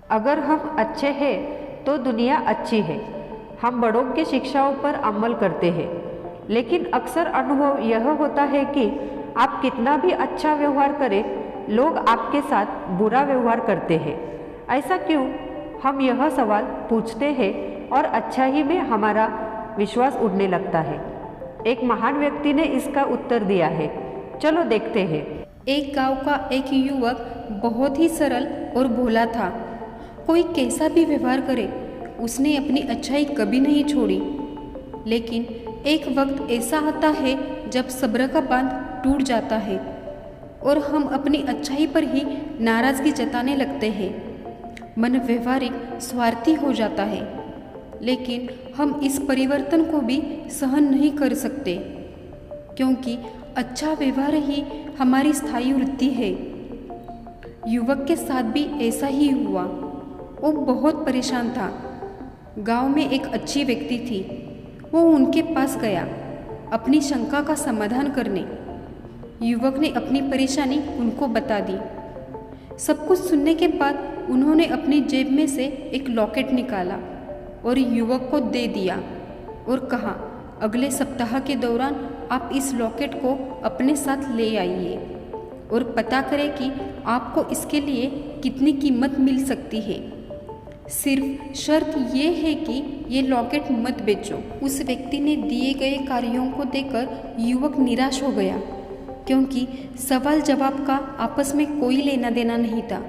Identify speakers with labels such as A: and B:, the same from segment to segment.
A: अगर हम अच्छे हैं तो दुनिया अच्छी है। हम बड़ों की शिक्षाओं पर अमल करते हैं, लेकिन अक्सर अनुभव यह होता है कि आप कितना भी अच्छा व्यवहार करें, लोग आपके साथ बुरा व्यवहार करते हैं। ऐसा क्यों? हम यह सवाल पूछते हैं और अच्छाई में हमारा विश्वास उड़ने लगता है। एक महान व्यक्ति ने इसका उत्तर दिया है। चलो देखते हैं।
B: एक गांव का एक युवक बहुत ही सरल और भोला था। कोई कैसा भी व्यवहार करे, उसने अपनी अच्छाई कभी नहीं छोड़ी। लेकिन एक वक्त ऐसा आता है जब सब्र का बांध टूट जाता है और हम अपनी अच्छाई पर ही नाराज़गी जताने लगते हैं। मन व्यवहारिक स्वार्थी हो जाता है, लेकिन हम इस परिवर्तन को भी सहन नहीं कर सकते, क्योंकि अच्छा व्यवहार ही हमारी स्थायी वृत्ति है। युवक के साथ भी ऐसा ही हुआ। वो बहुत परेशान था। गांव में एक अच्छी व्यक्ति थी। वो उनके पास गया अपनी शंका का समाधान करने। युवक ने अपनी परेशानी उनको बता दी। सब कुछ सुनने के बाद उन्होंने अपनी जेब में से एक लॉकेट निकाला और युवक को दे दिया और कहा, अगले सप्ताह के दौरान आप इस लॉकेट को अपने साथ ले आइए और पता करें कि आपको इसके लिए कितनी कीमत मिल सकती है। सिर्फ शर्त ये है कि ये लॉकेट मत बेचो। उस व्यक्ति ने दिए गए कार्यों को देखकर युवक निराश हो गया, क्योंकि सवाल जवाब का आपस में कोई लेना देना नहीं था।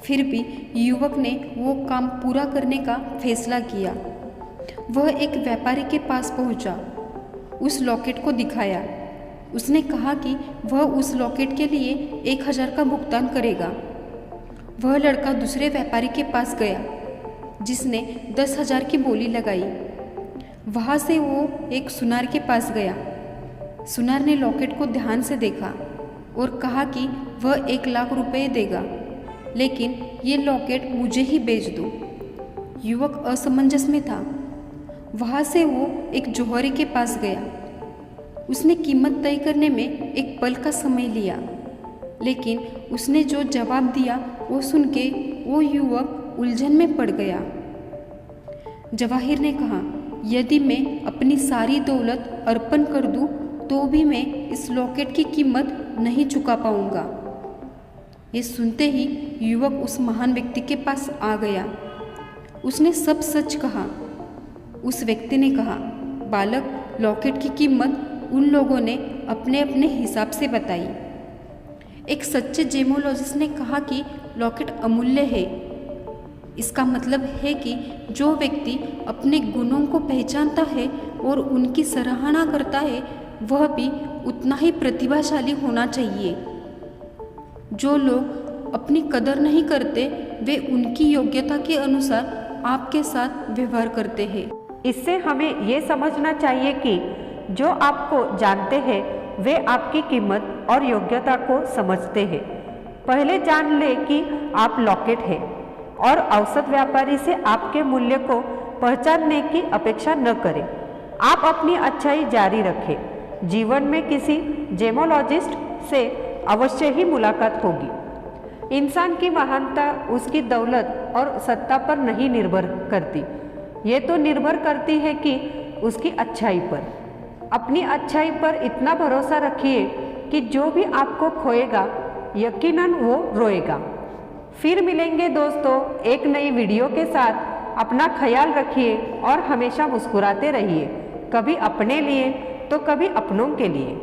B: फिर भी युवक ने वो काम पूरा करने का फैसला किया। वह एक व्यापारी के पास पहुंचा, उस लॉकेट को दिखाया। उसने कहा कि वह उस लॉकेट के लिए 1000 का भुगतान करेगा। वह लड़का दूसरे व्यापारी के पास गया, जिसने 10,000 की बोली लगाई। वहाँ से वो एक सुनार के पास गया। सुनार ने लॉकेट को ध्यान से देखा और कहा कि वह 1 लाख रुपए देगा, लेकिन ये लॉकेट मुझे ही बेच दो। युवक असमंजस में था। वहाँ से वो एक जौहरी के पास गया। उसने कीमत तय करने में एक पल का समय लिया, लेकिन उसने जो जवाब दिया वो सुन के वो युवक उलझन में पड़ गया। जवाहिर ने कहा, यदि मैं अपनी सारी दौलत अर्पण कर दूं, तो भी मैं इस लॉकेट की कीमत नहीं चुका पाऊंगा। ये सुनते ही युवक उस महान व्यक्ति के पास आ गया। उसने सब सच कहा। उस व्यक्ति ने कहा, बालक, लॉकेट की कीमत उन लोगों ने अपने अपने हिसाब से बताई। एक सच्चे जेमोलॉजिस्ट ने कहा कि लॉकेट अमूल्य है। इसका मतलब है कि जो व्यक्ति अपने गुणों को पहचानता है और उनकी सराहना करता है, वह भी उतना ही प्रतिभाशाली होना चाहिए। जो लोग अपनी कदर नहीं करते, वे उनकी योग्यता के अनुसार आपके साथ व्यवहार करते हैं।
A: इससे हमें ये समझना चाहिए कि जो आपको जानते हैं वे आपकी कीमत और योग्यता को समझते हैं। पहले जान ले कि आप लॉकेट हैं और औसत व्यापारी से आपके मूल्य को पहचानने की अपेक्षा न करें। आप अपनी अच्छाई जारी रखें। जीवन में किसी जेमोलॉजिस्ट से अवश्य ही मुलाकात होगी। इंसान की महानता उसकी दौलत और सत्ता पर नहीं निर्भर करती, ये तो निर्भर करती है कि उसकी अच्छाई पर। अपनी अच्छाई पर इतना भरोसा रखिए कि जो भी आपको खोएगा, यकीनन वो रोएगा। फिर मिलेंगे दोस्तों एक नई वीडियो के साथ। अपना ख्याल रखिए और हमेशा मुस्कुराते रहिए, कभी अपने लिए तो कभी अपनों के लिए।